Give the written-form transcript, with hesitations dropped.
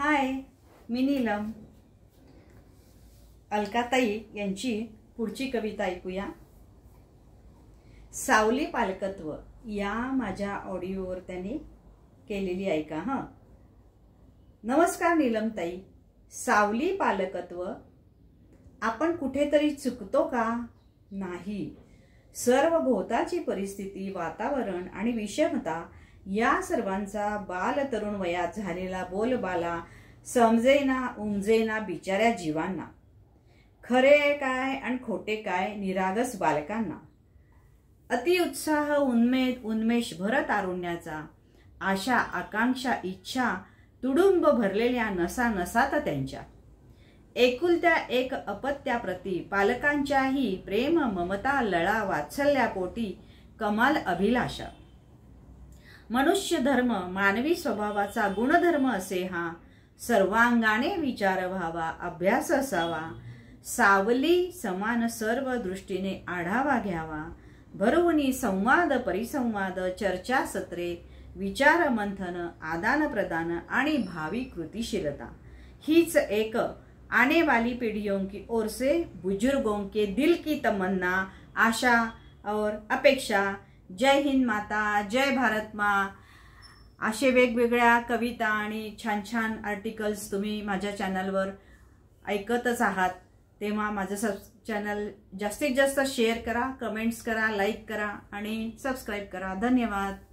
हाय, मी नीलम. अलकाताई यांची पुढची कविता ऐकूया. सावली पालकत्व या माझ्या ऑडिओवर त्यांनी केलेली ऐका. नमस्कार नीलमताई. सावली पालकत्व, आपण कुठेतरी चुकतो का? नाही. सर्व भोवताची परिस्थिती, वातावरण आणि विषमता या सर्वांचा बाल तरुण वयात झालेला बोलबाला समजेना उमजेना बिचाऱ्या जीवांना. खरे काय आणि खोटे काय निरागस बालकांना. अतिउत्साह, उन्मेष, उन्मेषभर तारुण्याचा, आशा, आकांक्षा, इच्छा तुडुंब भरलेल्या नसा नसात त्यांच्या. एकुलत्या एक अपत्याप्रती पालकांच्याही प्रेम, ममता, लळा, वात्सल्यापोटी कमाल अभिलाषा. मनुष्य धर्म, मानवी स्वभावाचा गुणधर्म असे हा. सर्वांगाने विचार व्हावा, अभ्यास असावा. सावली समान सर्व दृष्टीने आढावा घ्यावा. भरवणी संवाद, परिसंवाद, चर्चा सत्रे, विचार मंथन, आदान प्रदान आणि भावी कृतिशीलता हीच एक आने वाली पीढ़ियों की ओर से बुजुर्गों के दिल की तमन्ना, आशा और अपेक्षा. जय हिंद माता, जय भारत माँ. असे वेगवेगळ्या कविता आणि छान छान आर्टिकल्स तुम्ही माझ्या चॅनलवर ऐकतच आहात. तेव्हा माझं चॅनल जास्तीत जास्त शेअर करा, कमेंट्स करा, लाईक करा आणि सबस्क्राईब करा. धन्यवाद.